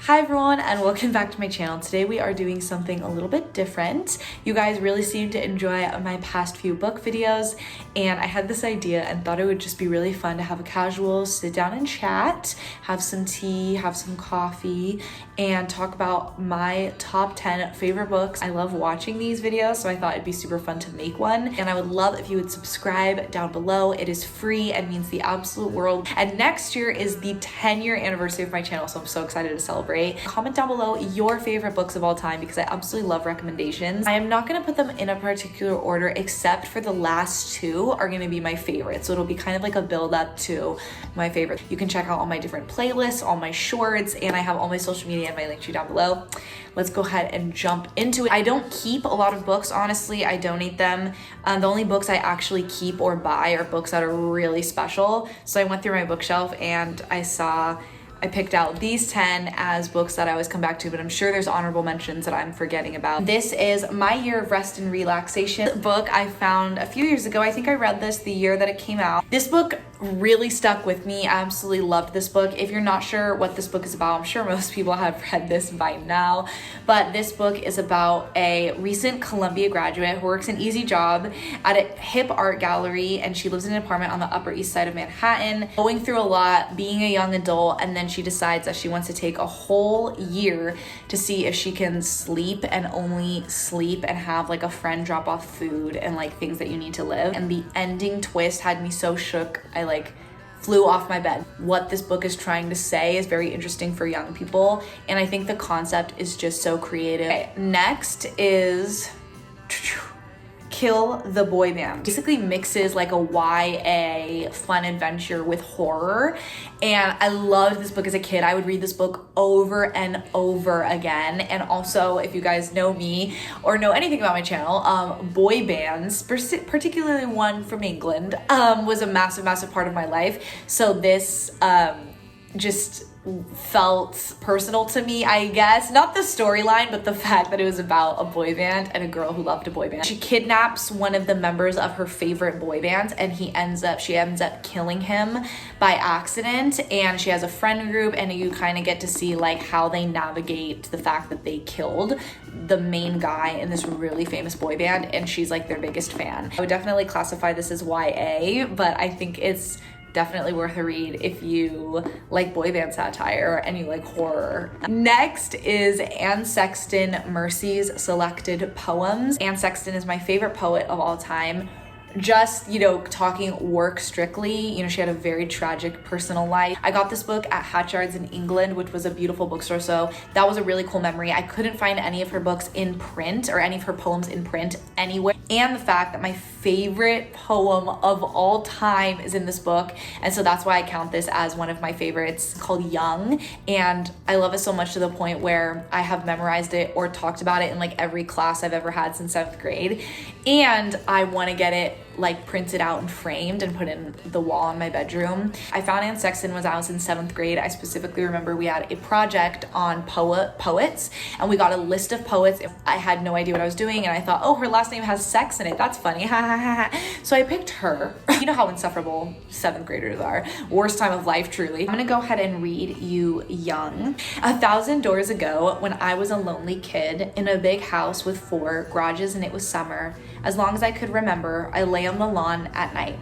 Hi everyone and welcome back to my channel. Today we are doing something a little bit different. You guys really seem to enjoy my past few book videos and I had this idea and thought it would just be really fun to have a casual sit down and chat, have some tea, have some coffee, and talk about my top 10 favorite books. I love watching these videos, so I thought it'd be super fun to make one. And I would love if you would subscribe down below. It is free and means the absolute world. And next year is the 10-year anniversary of my channel, so I'm so excited to celebrate. Comment down below your favorite books of all time because I absolutely love recommendations. I am not going to put them in a particular order except for the last two are going to be my favorites. So it'll be kind of like a build up to my favorite. You can check out all my different playlists, all my shorts, and I have all my social media and my Linktree down below. Let's go ahead and jump into it. I don't keep a lot of books, honestly. I donate them. The only books I actually keep or buy are books that are really special. So I went through my bookshelf and I picked out these 10 as books that I always come back to, but I'm sure there's honorable mentions that I'm forgetting about. This is My Year of Rest and Relaxation book I found a few years ago. I think I read this the year that it came out. This book really stuck with me. I absolutely loved this book. If you're not sure what this book is about, I'm sure most people have read this by now, but this book is about a recent Columbia graduate who works an easy job at a hip art gallery, and she lives in an apartment on the Upper East Side of Manhattan, going through a lot, being a young adult, and then she decides that she wants to take a whole year to see if she can sleep and only sleep and have like a friend drop off food and like things that you need to live. And the ending twist had me so shook. I flew off my bed. What this book is trying to say is very interesting for young people, and I think the concept is just so creative. Okay, next is Kill the Boy Band. Basically mixes like a YA fun adventure with horror, and I loved this book as a kid. I would read this book over and over again. And also, if you guys know me or know anything about my channel, boy bands, particularly one from England, was a massive part of my life. So this just felt personal to me, I guess. Not the storyline, but the fact that it was about a boy band and a girl who loved a boy band. She kidnaps one of the members of her favorite boy band, and she ends up killing him by accident. And she has a friend group, and you kind of get to see like how they navigate the fact that they killed the main guy in this really famous boy band, and she's like their biggest fan. I would definitely classify this as YA, but I think it's definitely worth a read if you like boy band satire and you like horror. Next is Anne Sexton Mercy's Selected Poems. Anne Sexton is my favorite poet of all time. Just, talking work strictly, she had a very tragic personal life. I got this book at Hatchards in England, which was a beautiful bookstore, so that was a really cool memory. I couldn't find any of her books in print or any of her poems in print anywhere. And the fact that my favorite poem of all time is in this book, and so that's why I count this as one of my favorites, called Young. And I love it so much to the point where I have memorized it or talked about it in like every class I've ever had since 7th grade. And I want to get it like printed out and framed and put in the wall in my bedroom. I found Anne Sexton when I was in 7th grade. I specifically remember we had a project on poets, and we got a list of poets. I had no idea what I was doing, and I thought, oh, her last name has sex in it. That's funny. So I picked her. You know how insufferable 7th graders are. Worst time of life, truly. I'm gonna go ahead and read you Young. 1,000 doors ago, when I was a lonely kid in a big house with 4 garages and it was summer, as long as I could remember, I lay on the lawn at night.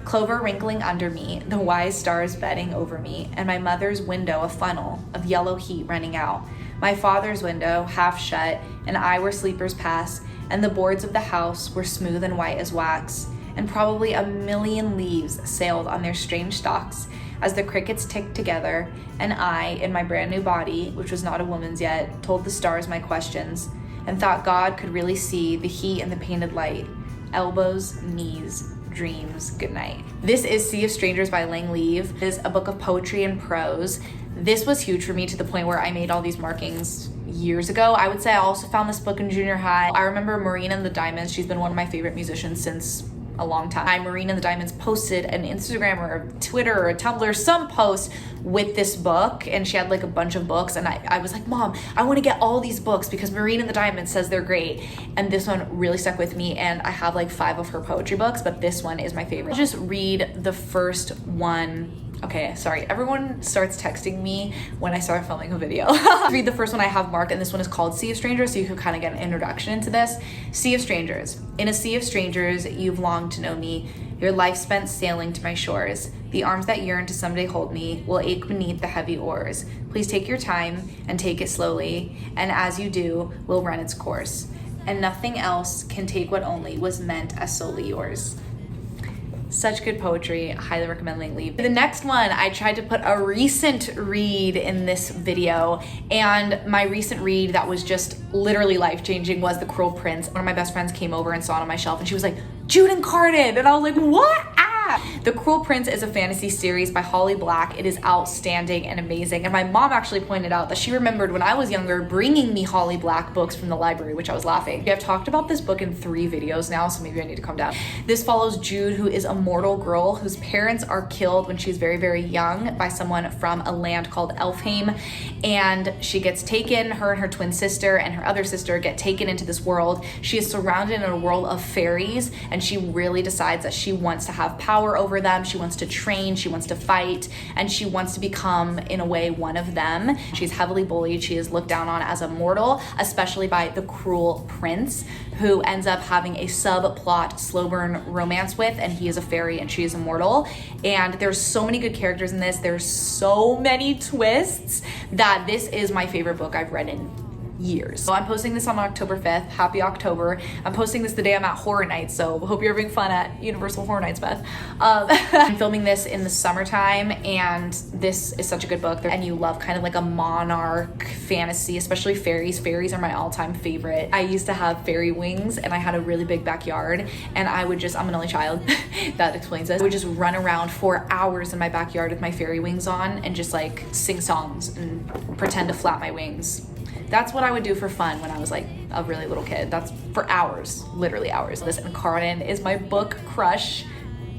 Clover wrinkling under me, the wise stars bedding over me, and my mother's window a funnel of yellow heat running out. My father's window half shut, and I were sleepers past, and the boards of the house were smooth and white as wax, and probably a million leaves sailed on their strange stalks as the crickets ticked together, and I, in my brand new body, which was not a woman's yet, told the stars my questions, and thought God could really see the heat and the painted light. Elbows, knees, dreams, good night. This is Sea of Strangers by Lang Leave. It is a book of poetry and prose. This was huge for me to the point where I made all these markings years ago. I would say I also found this book in junior high. I remember Marina and the Diamonds. She's been one of my favorite musicians since a long time. Marina and the Diamonds posted an Instagram or a Twitter or a Tumblr, some post with this book, and she had like a bunch of books, and I was like, Mom, I want to get all these books because Marina and the Diamonds says they're great. And this one really stuck with me, and I have like 5 of her poetry books, but this one is my favorite. I'll just read the first one Okay, sorry. Everyone starts texting me when I start filming a video. Read the first one I have marked, and this one is called Sea of Strangers, so you can kind of get an introduction into this. Sea of Strangers. In a sea of strangers, you've longed to know me. Your life spent sailing to my shores. The arms that yearn to someday hold me will ache beneath the heavy oars. Please take your time and take it slowly, and as you do, will run its course. And nothing else can take what only was meant as solely yours. Such good poetry. I highly recommend Linktree. The next one, I tried to put a recent read in this video, and my recent read that was just literally life-changing was The Cruel Prince. One of my best friends came over and saw it on my shelf, and she was like, Jude and Carden, and I was like, what? The Cruel Prince is a fantasy series by Holly Black. It is outstanding and amazing. And my mom actually pointed out that she remembered when I was younger bringing me Holly Black books from the library, which I was laughing. I've talked about this book in 3 videos now, so maybe I need to calm down. This follows Jude, who is a mortal girl whose parents are killed when she's very, very young by someone from a land called Elfheim. And she gets taken, her and her twin sister and her other sister get taken into this world. She is surrounded in a world of fairies, and she really decides that she wants to have power over them. She wants to train, she wants to fight, and she wants to become, in a way, one of them. She's heavily bullied. She is looked down on as a mortal, especially by the Cruel Prince, who ends up having a subplot slow burn romance with, and he is a fairy and she is immortal. And there's so many good characters in this. There's so many twists that this is my favorite book I've read in years. So I'm posting this on October 5th. Happy October. I'm posting this the day I'm at Horror Nights, so hope you're having fun at Universal Horror Nights, Beth. I'm filming this in the summertime, and this is such a good book. And you love kind of like a monarch fantasy, especially fairies. Fairies are my all-time favorite. I used to have fairy wings, and I had a really big backyard, and I would just, I'm an only child, that explains it. I would just run around for hours in my backyard with my fairy wings on and just like sing songs and pretend to flap my wings. That's what I would do for fun when I was like a really little kid. That's for hours, literally hours. This, and Carden is my book crush.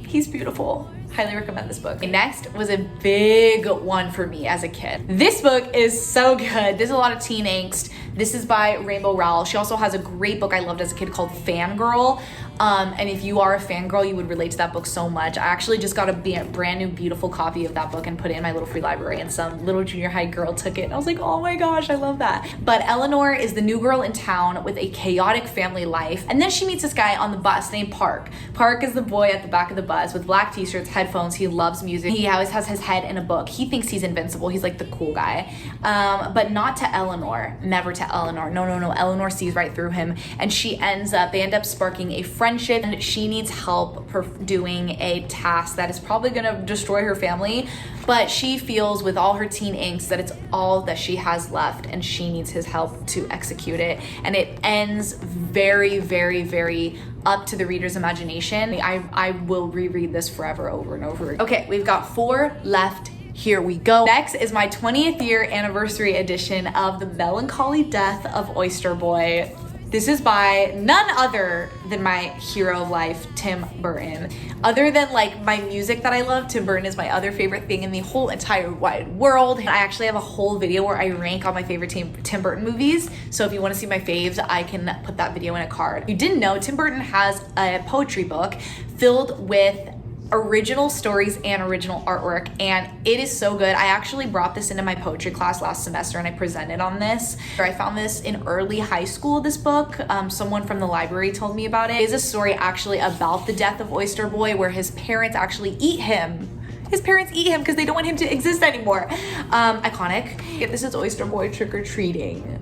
He's beautiful. Highly recommend this book. Next was a big one for me as a kid. This book is so good. There's a lot of teen angst. This is by Rainbow Rowell. She also has a great book I loved as a kid called Fangirl. And if you are a fangirl, you would relate to that book so much. I actually just got a brand new beautiful copy of that book and put it in my little free library, and some little junior high girl took it. And I was like, oh my gosh, I love that. But Eleanor is the new girl in town with a chaotic family life. And then she meets this guy on the bus named Park. Park is the boy at the back of the bus with black t-shirts, headphones. He loves music. He always has his head in a book. He thinks he's invincible. He's like the cool guy. But not to Eleanor. Never to Eleanor. No. Eleanor sees right through him, and they end up sparking a friendship, and she needs help doing a task that is probably gonna destroy her family, but she feels with all her teen angst that it's all that she has left, and she needs his help to execute it. And it ends very, very, very up to the reader's imagination. I will reread this forever, over and over. Okay, we've got 4 left. Here we go. Next is my 20th year anniversary edition of The Melancholy Death of Oyster Boy. This is by none other than my hero of life, Tim Burton. Other than like my music that I love, Tim Burton is my other favorite thing in the whole entire wide world. I actually have a whole video where I rank all my favorite Tim Burton movies. So if you want to see my faves, I can put that video in a card. If you didn't know, Tim Burton has a poetry book filled with original stories and original artwork, and it is so good. I actually brought this into my poetry class last semester, and I presented on this. I found this in early high school, this book. Someone from the library told me about it. It is a story actually about the death of Oyster Boy, where his parents actually eat him. His parents eat him because they don't want him to exist anymore. Iconic. This is Oyster Boy trick-or-treating.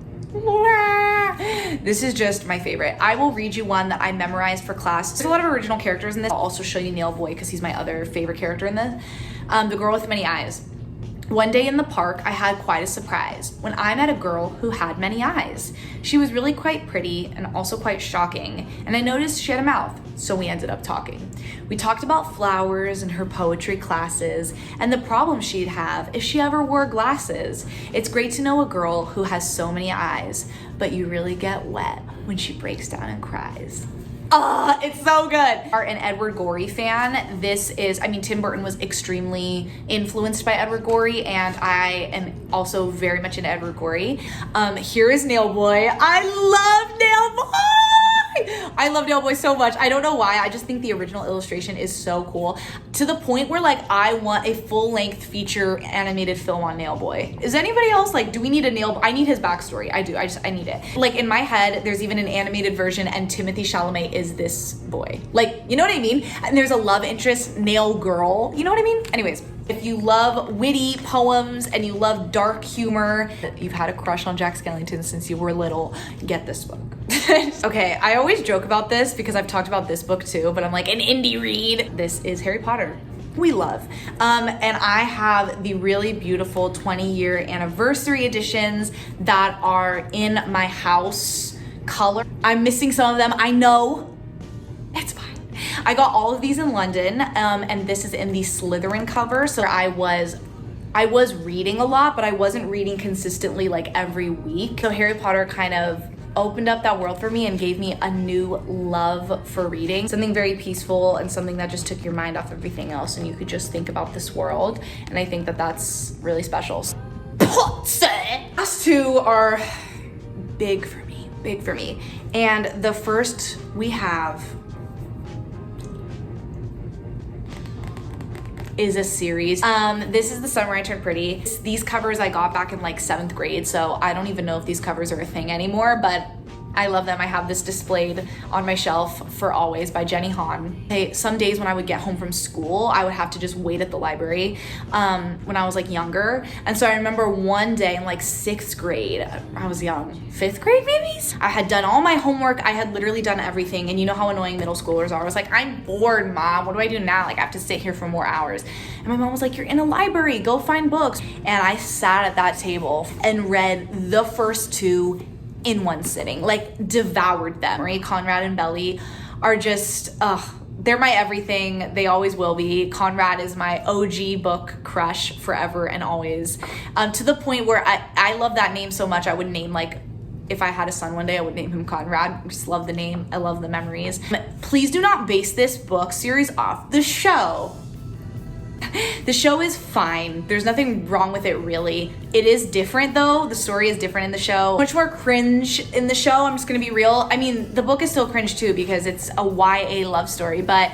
This is just my favorite. I will read you one that I memorized for class. There's a lot of original characters in this. I'll also show you Nail Boy because he's my other favorite character in this. The Girl with Many Eyes. One day in the park, I had quite a surprise when I met a girl who had many eyes. She was really quite pretty and also quite shocking, and I noticed she had a mouth, so we ended up talking. We talked about flowers and her poetry classes and the problem she'd have if she ever wore glasses. It's great to know a girl who has so many eyes, but you really get wet when she breaks down and cries. It's so good. An Edward Gorey fan. Tim Burton was extremely influenced by Edward Gorey, and I am also very much into Edward Gorey. Here is Nail Boy. I love Nail Boy. I love Nail Boy so much. I don't know why. I just think the original illustration is so cool, to the point where like I want a full-length feature animated film on Nail Boy. Is anybody else like, do we need a Nail Boy? I need his backstory. I do. I need it. Like in my head, there's even an animated version and Timothée Chalamet is this boy. Like, you know what I mean? And there's a love interest Nail Girl. You know what I mean? Anyways, if you love witty poems and you love dark humor, you've had a crush on Jack Skellington since you were little, get this book. Okay, I always joke about this because I've talked about this book too, but I'm like, an indie read. This is Harry Potter. We love. And I have the really beautiful 20-year anniversary editions that are in my house color. I'm missing some of them. I know. It's fine. I got all of these in London, and this is in the Slytherin cover. So I was reading a lot, but I wasn't reading consistently like every week. So Harry Potter kind of opened up that world for me and gave me a new love for reading. Something very peaceful and something that just took your mind off everything else and you could just think about this world. And I think that that's really special. Last two are big for me. And the first we have is a series. This is The Summer I Turned Pretty. These covers I got back in like 7th grade, so I don't even know if these covers are a thing anymore, but I love them. I have this displayed on my shelf for always by Jenny Han. Hey, some days when I would get home from school, I would have to just wait at the library when I was like younger. And so I remember one day in like 6th grade, I was young, 5th grade maybe? I had done all my homework. I had literally done everything. And you know how annoying middle schoolers are. I was like, I'm bored, Mom. What do I do now? Like I have to sit here for more hours. And my mom was like, you're in a library, go find books. And I sat at that table and read the first two in one sitting, like devoured them. Marie, Conrad, and Belly are just, they're my everything. They always will be. Conrad is my OG book crush forever and always. To the point where I love that name so much, I would name like, if I had a son one day, I would name him Conrad. I just love the name. I love the memories. Please do not base this book series off the show. The show is fine. There's nothing wrong with it, really. It is different, though. The story is different in the show. Much more cringe in the show. I'm just gonna be real. I mean, the book is still cringe, too, because it's a YA love story, but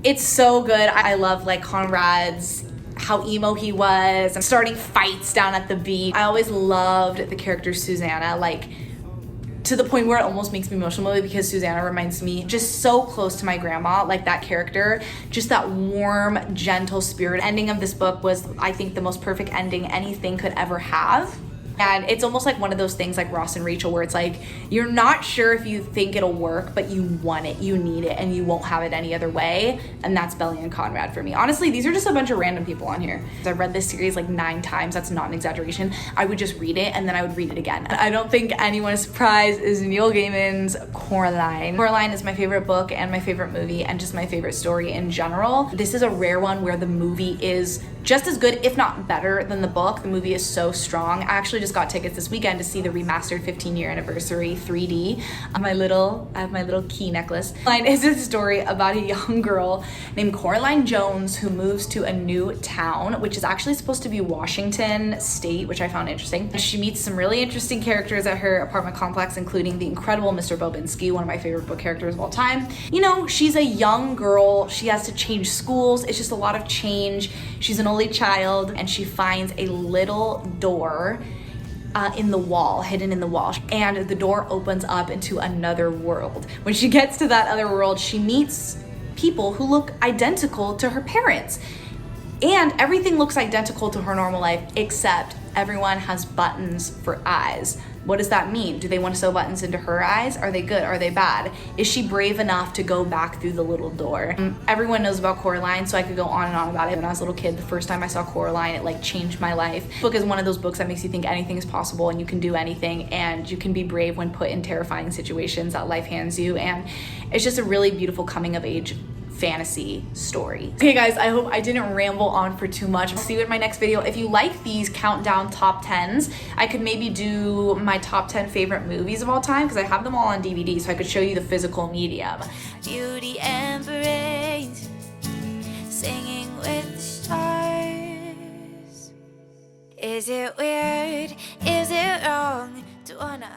it's so good. I love, like, Conrad's, how emo he was, and starting fights down at the beach. I always loved the character Susanna, like, to the point where it almost makes me emotional because Susanna reminds me just so close to my grandma, like that character, just that warm, gentle spirit. Ending of this book was, I think, the most perfect ending anything could ever have. And it's almost like one of those things like Ross and Rachel where it's like, you're not sure if you think it'll work, but you want it, you need it, and you won't have it any other way. And that's Belly and Conrad for me. Honestly, these are just a bunch of random people on here. I read this series like 9 times. That's not an exaggeration. I would just read it and then I would read it again. I don't think anyone is surprised is Neil Gaiman's Coraline. Coraline is my favorite book and my favorite movie and just my favorite story in general. This is a rare one where the movie is just as good, if not better, than the book. The movie is so strong. I actually just got tickets this weekend to see the remastered 15-year anniversary 3D. I have my little key necklace. Coraline is a story about a young girl named Coraline Jones who moves to a new town, which is actually supposed to be Washington State, which I found interesting. She meets some really interesting characters at her apartment complex, including the incredible Mr. Bobinski, one of my favorite book characters of all time. You know, she's a young girl. She has to change schools. It's just a lot of change. She's an only child, and she finds a little door in the wall, hidden in the wall, and the door opens up into another world. When she gets to that other world, she meets people who look identical to her parents, and everything looks identical to her normal life, except everyone has buttons for eyes. What does that mean? Do they want to sew buttons into her eyes? Are they good? Are they bad? Is she brave enough to go back through the little door? Everyone knows about Coraline, so I could go on and on about it. When I was a little kid, the first time I saw Coraline, it like changed my life. The book is one of those books that makes you think anything is possible and you can do anything and you can be brave when put in terrifying situations that life hands you. And it's just a really beautiful coming of age fantasy story. Okay guys, I hope I didn't ramble on for too much. I'll see you in my next video. If you like these countdown top 10s, I could maybe do my top 10 favorite movies of all time because I have them all on DVD, so I could show you the physical medium. Beauty and brains, singing with the stars. Is it weird? Is it wrong to wanna